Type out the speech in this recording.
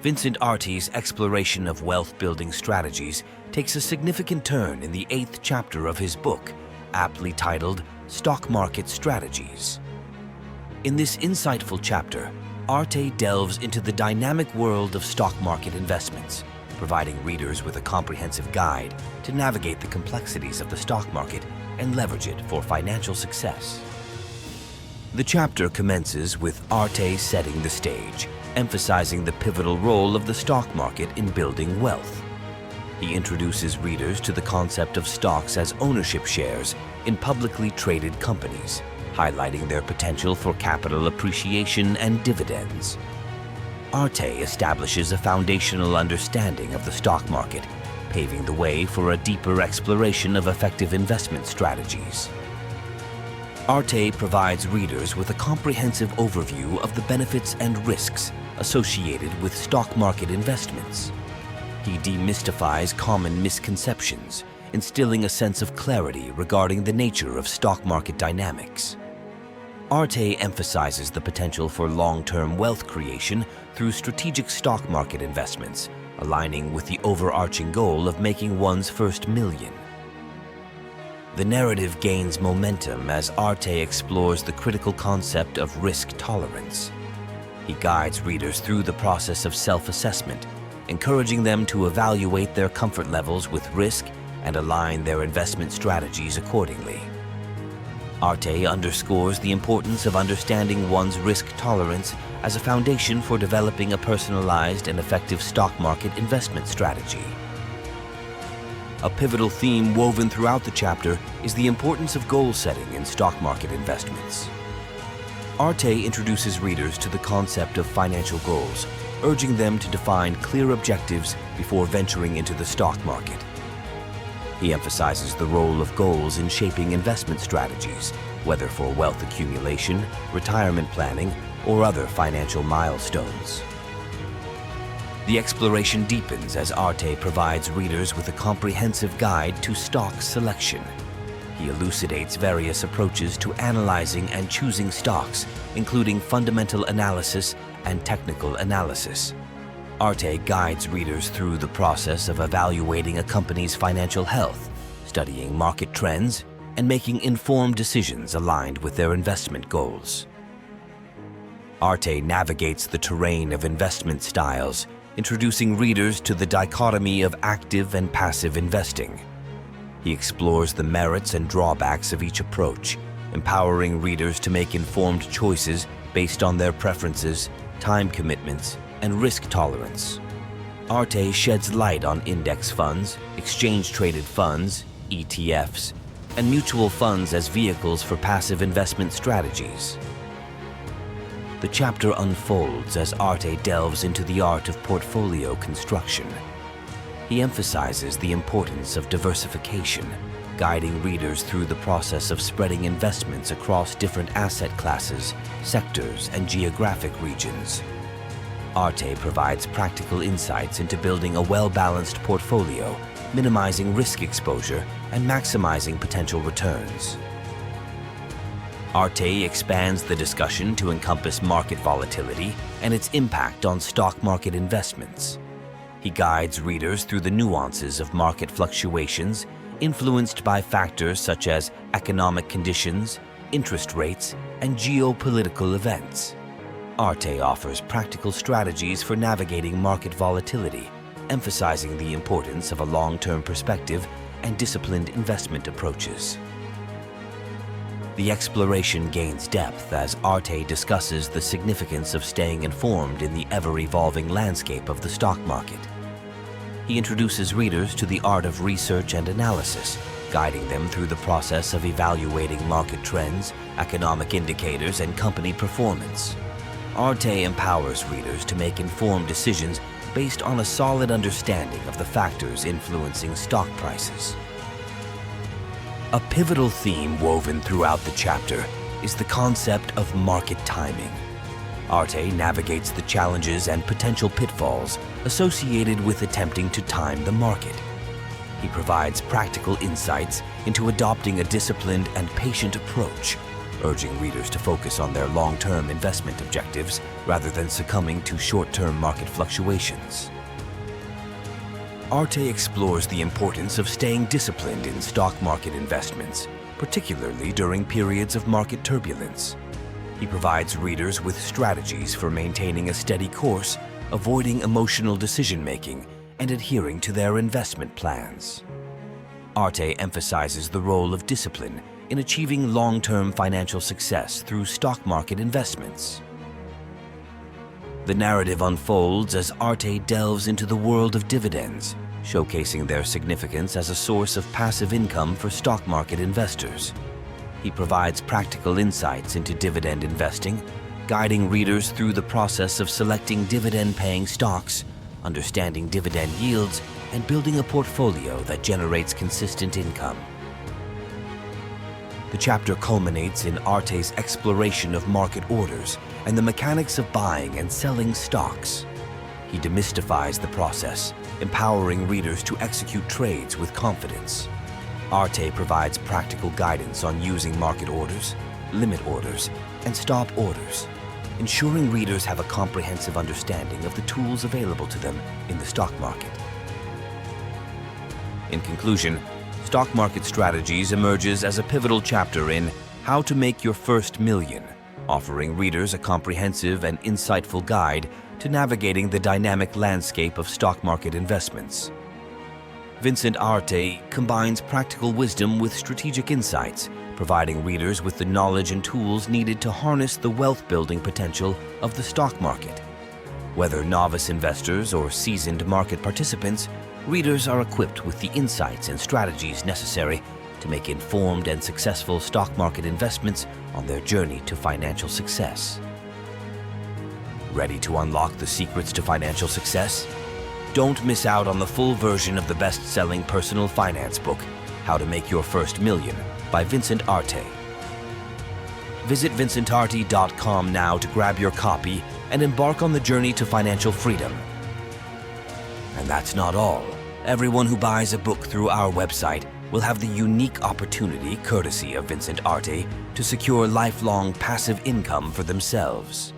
Vincent Arte's exploration of wealth-building strategies takes a significant turn in the 8th chapter of his book, aptly titled Stock Market Strategies. In this insightful chapter, Arte delves into the dynamic world of stock market investments, providing readers with a comprehensive guide to navigate the complexities of the stock market and leverage it for financial success. The chapter commences with Arte setting the stage, emphasizing the pivotal role of the stock market in building wealth. He introduces readers to the concept of stocks as ownership shares in publicly traded companies, highlighting their potential for capital appreciation and dividends. Arte establishes a foundational understanding of the stock market, paving the way for a deeper exploration of effective investment strategies. Arte provides readers with a comprehensive overview of the benefits and risks associated with stock market investments. He demystifies common misconceptions, instilling a sense of clarity regarding the nature of stock market dynamics. Arte emphasizes the potential for long-term wealth creation through strategic stock market investments, aligning with the overarching goal of making one's first million. The narrative gains momentum as Arte explores the critical concept of risk tolerance. He guides readers through the process of self-assessment, encouraging them to evaluate their comfort levels with risk and align their investment strategies accordingly. Arte underscores the importance of understanding one's risk tolerance as a foundation for developing a personalized and effective stock market investment strategy. A pivotal theme woven throughout the chapter is the importance of goal setting in stock market investments. Arte introduces readers to the concept of financial goals, urging them to define clear objectives before venturing into the stock market. He emphasizes the role of goals in shaping investment strategies, whether for wealth accumulation, retirement planning, or other financial milestones. The exploration deepens as Arte provides readers with a comprehensive guide to stock selection. He elucidates various approaches to analyzing and choosing stocks, including fundamental analysis and technical analysis. Arte guides readers through the process of evaluating a company's financial health, studying market trends, and making informed decisions aligned with their investment goals. Arte navigates the terrain of investment styles, introducing readers to the dichotomy of active and passive investing. He explores the merits and drawbacks of each approach, empowering readers to make informed choices based on their preferences, time commitments, and risk tolerance. Arte sheds light on index funds, exchange-traded funds, ETFs, and mutual funds as vehicles for passive investment strategies. The chapter unfolds as Arte delves into the art of portfolio construction. He emphasizes the importance of diversification, guiding readers through the process of spreading investments across different asset classes, sectors, and geographic regions. Arte provides practical insights into building a well-balanced portfolio, minimizing risk exposure, and maximizing potential returns. Arte expands the discussion to encompass market volatility and its impact on stock market investments. He guides readers through the nuances of market fluctuations, influenced by factors such as economic conditions, interest rates, and geopolitical events. Arte offers practical strategies for navigating market volatility, emphasizing the importance of a long-term perspective and disciplined investment approaches. The exploration gains depth as Arte discusses the significance of staying informed in the ever-evolving landscape of the stock market. He introduces readers to the art of research and analysis, guiding them through the process of evaluating market trends, economic indicators, and company performance. Arte empowers readers to make informed decisions based on a solid understanding of the factors influencing stock prices. A pivotal theme woven throughout the chapter is the concept of market timing. Arte navigates the challenges and potential pitfalls associated with attempting to time the market. He provides practical insights into adopting a disciplined and patient approach, urging readers to focus on their long-term investment objectives rather than succumbing to short-term market fluctuations. Arte explores the importance of staying disciplined in stock market investments, particularly during periods of market turbulence. He provides readers with strategies for maintaining a steady course, avoiding emotional decision-making, and adhering to their investment plans. Arte emphasizes the role of discipline in achieving long-term financial success through stock market investments. The narrative unfolds as Arte delves into the world of dividends, showcasing their significance as a source of passive income for stock market investors. He provides practical insights into dividend investing, guiding readers through the process of selecting dividend-paying stocks, understanding dividend yields, and building a portfolio that generates consistent income. The chapter culminates in Arte's exploration of market orders and the mechanics of buying and selling stocks. He demystifies the process, empowering readers to execute trades with confidence. Arte provides practical guidance on using market orders, limit orders, and stop orders, ensuring readers have a comprehensive understanding of the tools available to them in the stock market. In conclusion, Stock Market Strategies emerges as a pivotal chapter in How to Make Your First Million, offering readers a comprehensive and insightful guide to navigating the dynamic landscape of stock market investments. Vincent Arte combines practical wisdom with strategic insights, providing readers with the knowledge and tools needed to harness the wealth-building potential of the stock market. Whether novice investors or seasoned market participants, readers are equipped with the insights and strategies necessary to make informed and successful stock market investments on their journey to financial success. Ready to unlock the secrets to financial success? Don't miss out on the full version of the best-selling personal finance book, How to Make Your First Million, by Vincent Arte. Visit vincentarte.com now to grab your copy and embark on the journey to financial freedom. And that's not all. Everyone who buys a book through our website will have the unique opportunity, courtesy of Vincent Arte, to secure lifelong passive income for themselves.